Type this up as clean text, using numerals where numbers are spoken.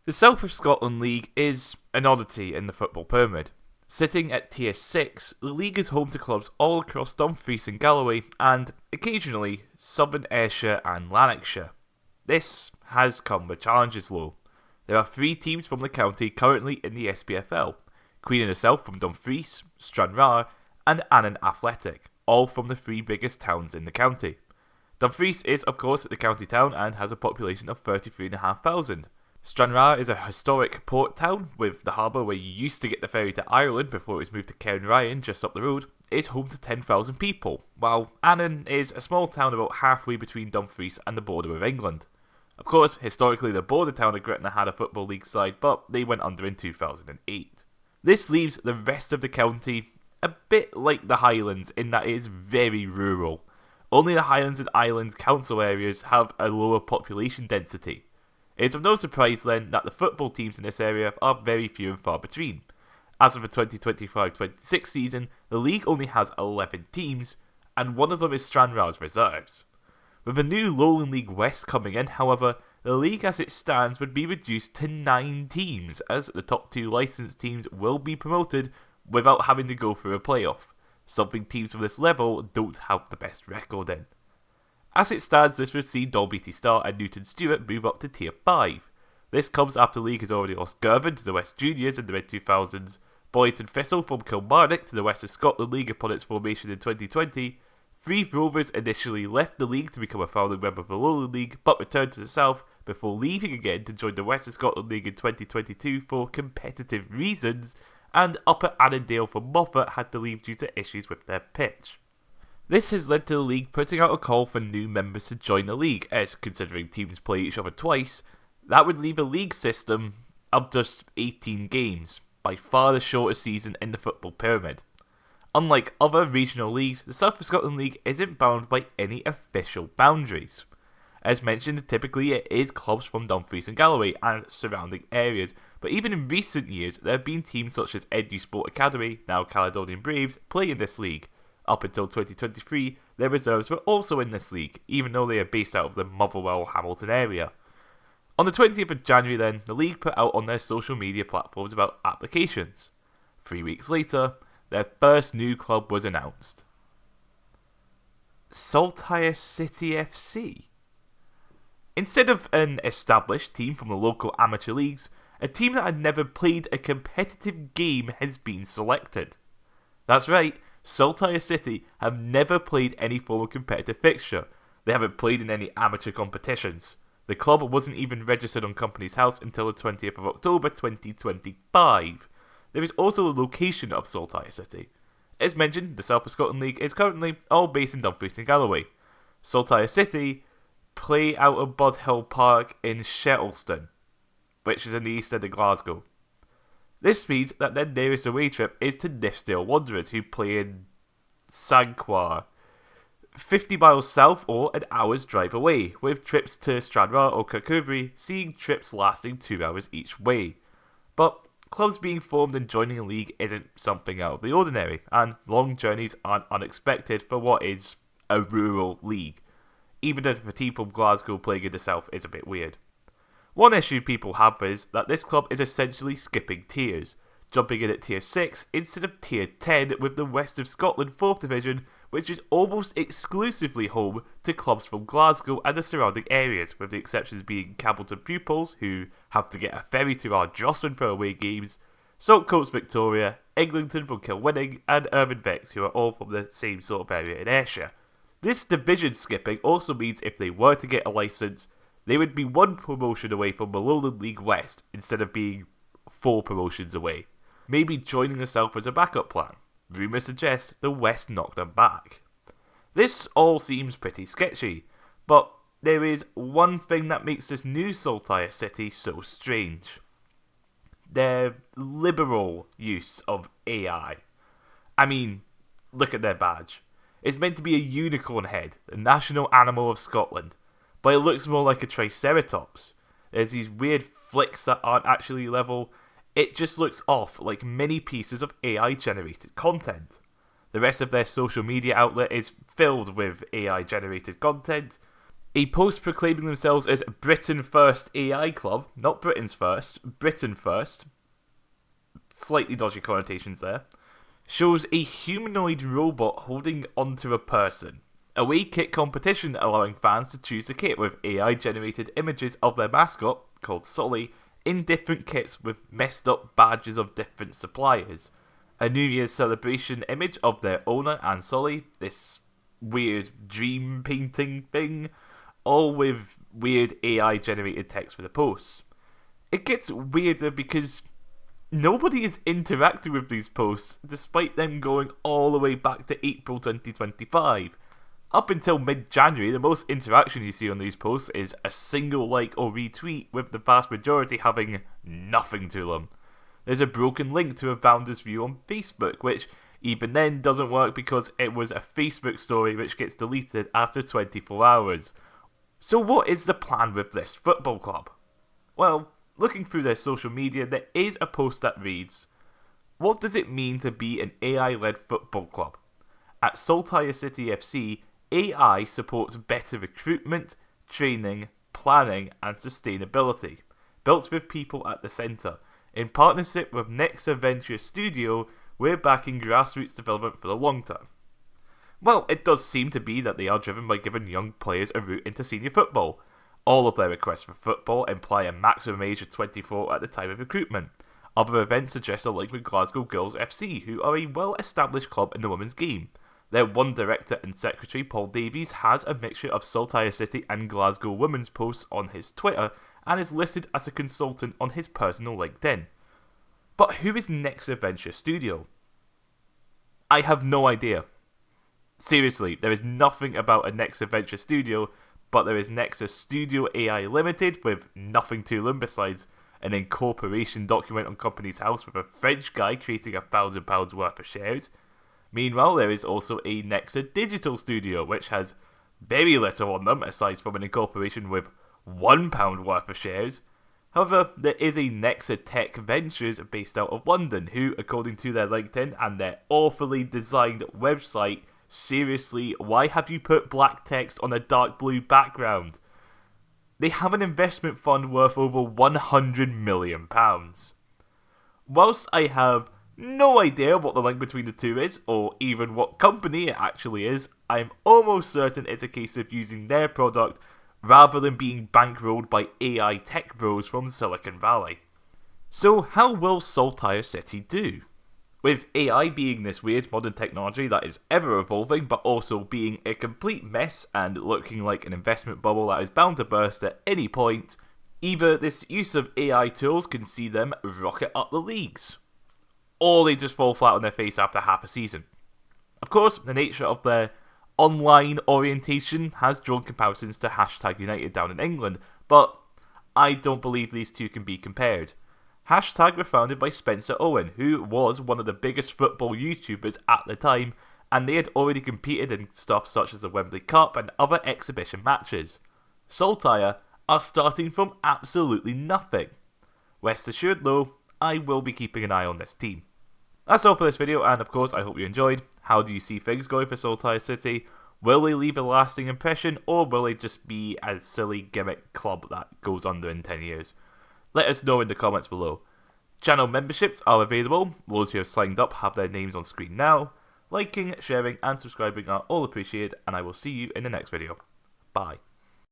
The South of Scotland League is an oddity in the football pyramid. Sitting at Tier 6, the league is home to clubs all across Dumfries and Galloway, and occasionally Southern Ayrshire and Lanarkshire. This has come with challenges though. There are 3 teams from the county currently in the SPFL. Queen and herself from Dumfries, Stranraer, and Annan Athletic, all from the 3 biggest towns in the county. Dumfries is of course the county town and has a population of 33,500. Stranraer is a historic port town with the harbour where you used to get the ferry to Ireland before it was moved to Cairnryan just up the road. It's home to 10,000 people, while Annan is a small town about halfway between Dumfries and the border with England. Of course, historically the border town of Gretna had a football league side, but they went under in 2008. This leaves the rest of the county a bit like the Highlands in that it is very rural. Only the Highlands and Islands council areas have a lower population density. It is of no surprise then that the football teams in this area are very few and far between. As of the 2025-26 season, the league only has 11 teams, and one of them is Stranraer's reserves. With the new Lowland League West coming in, however, the league as it stands would be reduced to 9 teams, as the top 2 licensed teams will be promoted without having to go through a playoff, something teams of this level don't have the best record in. As it stands, this would see Dalbeattie Star and Newton Stewart move up to Tier 5. This comes after the league has already lost Girvan to the West Juniors in the mid-2000s, Boyton Thistle from Kilmarnock to the West of Scotland League upon its formation in 2020, Three Rovers initially left the league to become a founding member of the Lowland League, but returned to the south before leaving again to join the West of Scotland League in 2022 for competitive reasons, and Upper Annandale from Moffat had to leave due to issues with their pitch. This has led to the league putting out a call for new members to join the league, as considering teams play each other twice, that would leave a league system of just 18 games, by far the shortest season in the football pyramid. Unlike other regional leagues, the South of Scotland League isn't bound by any official boundaries. As mentioned, typically it is clubs from Dumfries and Galloway and surrounding areas, but even in recent years there have been teams such as Edu Sport Academy, now Caledonian Braves, play in this league. Up until 2023, their reserves were also in this league, even though they are based out of the Motherwell-Hamilton area. On the 20th of January then, the league put out on their social media platforms about applications. 3 weeks later, their first new club was announced. Saltire City FC. Instead of an established team from the local amateur leagues, a team that had never played a competitive game has been selected. That's right, Saltire City have never played any form of competitive fixture. They haven't played in any amateur competitions. The club wasn't even registered on Companies House until the 20th of October 2025. There is also the location of Saltire City. As mentioned, the South of Scotland League is currently all based in Dumfries and Galloway. Saltire City play out of Budhill Park in Shettleston, which is in the east end of Glasgow. This means that their nearest away trip is to Nithsdale Wanderers, who play in Sanquhar, 50 miles south or an hour's drive away, with trips to Stranraer or Kirkcudbright seeing trips lasting 2 hours each way. But clubs being formed and joining a league isn't something out of the ordinary, and long journeys aren't unexpected for what is a rural league, even if a team from Glasgow playing in the south is a bit weird. One issue people have is that this club is essentially skipping tiers, jumping in at Tier 6 instead of Tier 10 with the West of Scotland 4th Division, which is almost exclusively home to clubs from Glasgow and the surrounding areas, with the exceptions being Campbellton Pupils, who have to get a ferry to Ardrossan for away games, Saltcoats Victoria, Eglinton from Kilwinning, and Irvine Vex, who are all from the same sort of area in Ayrshire. This division skipping also means if they were to get a licence, they would be 1 promotion away from the Lowland League West instead of being 4 promotions away. Maybe joining the South as a backup plan. Rumours suggest the West knocked them back. This all seems pretty sketchy, but there is one thing that makes this new Saltire City so strange. Their liberal use of AI. I mean, look at their badge. It's meant to be a unicorn head, the national animal of Scotland, but it looks more like a triceratops. There's these weird flicks that aren't actually level. It just looks off like many pieces of AI generated content. The rest of their social media outlet is filled with AI generated content. A post proclaiming themselves as Britain First AI Club, not Britain's First, Britain First, slightly dodgy connotations there, shows a humanoid robot holding onto a person. A away kit competition allowing fans to choose a kit with AI generated images of their mascot, called Sully, in different kits with messed up badges of different suppliers. A New Year's celebration image of their owner and Sully, this weird dream painting thing, all with weird AI generated text for the posts. It gets weirder because nobody is interacting with these posts despite them going all the way back to April 2025. Up until mid-January, the most interaction you see on these posts is a single like or retweet, with the vast majority having nothing to them. There's a broken link to a founder's view on Facebook, which even then doesn't work because it was a Facebook story which gets deleted after 24 hours. So what is the plan with this football club? Well, looking through their social media, there is a post that reads, "What does it mean to be an AI-led football club? At Saltire City FC, AI supports better recruitment, training, planning and sustainability, built with people at the centre. In partnership with Nexa Venture Studio, we're backing grassroots development for the long term." Well, it does seem to be that they are driven by giving young players a route into senior football. All of their requests for football imply a maximum age of 24 at the time of recruitment. Other events suggest a link with Glasgow Girls FC, who are a well-established club in the women's game. Their one director and secretary, Paul Davies, has a mixture of Saltire City and Glasgow women's posts on his Twitter and is listed as a consultant on his personal LinkedIn. But who is Nexa Venture Studio? I have no idea. Seriously, there is nothing about a Nexa Venture Studio, but there is Nexa Studio AI Limited with nothing to them besides an incorporation document on Company's House with a French guy creating £1,000 worth of shares. Meanwhile, there is also a Nexa Digital Studio, which has very little on them aside from an incorporation with £1 worth of shares. However, there is a Nexa Tech Ventures based out of London, who, according to their LinkedIn and their awfully designed website, seriously, why have you put black text on a dark blue background? They have an investment fund worth over £100 million. Whilst I have no idea what the link between the two is, or even what company it actually is, I'm almost certain it's a case of using their product rather than being bankrolled by AI tech bros from Silicon Valley. So how will Saltire City do? With AI being this weird modern technology that is ever evolving but also being a complete mess and looking like an investment bubble that is bound to burst at any point, either this use of AI tools can see them rocket up the leagues, or they just fall flat on their face after half a season. Of course, the nature of their online orientation has drawn comparisons to Hashtag United down in England, but I don't believe these two can be compared. Hashtag were founded by Spencer Owen, who was one of the biggest football YouTubers at the time, and they had already competed in stuff such as the Wembley Cup and other exhibition matches. Saltire are starting from absolutely nothing. Rest assured though, I will be keeping an eye on this team. That's all for this video, and of course I hope you enjoyed. How do you see things going for Saltire City? Will they leave a lasting impression, or will they just be a silly gimmick club that goes under in 10 years? Let us know in the comments below. Channel memberships are available. Those who have signed up have their names on screen now. Liking, sharing and subscribing are all appreciated, and I will see you in the next video. Bye.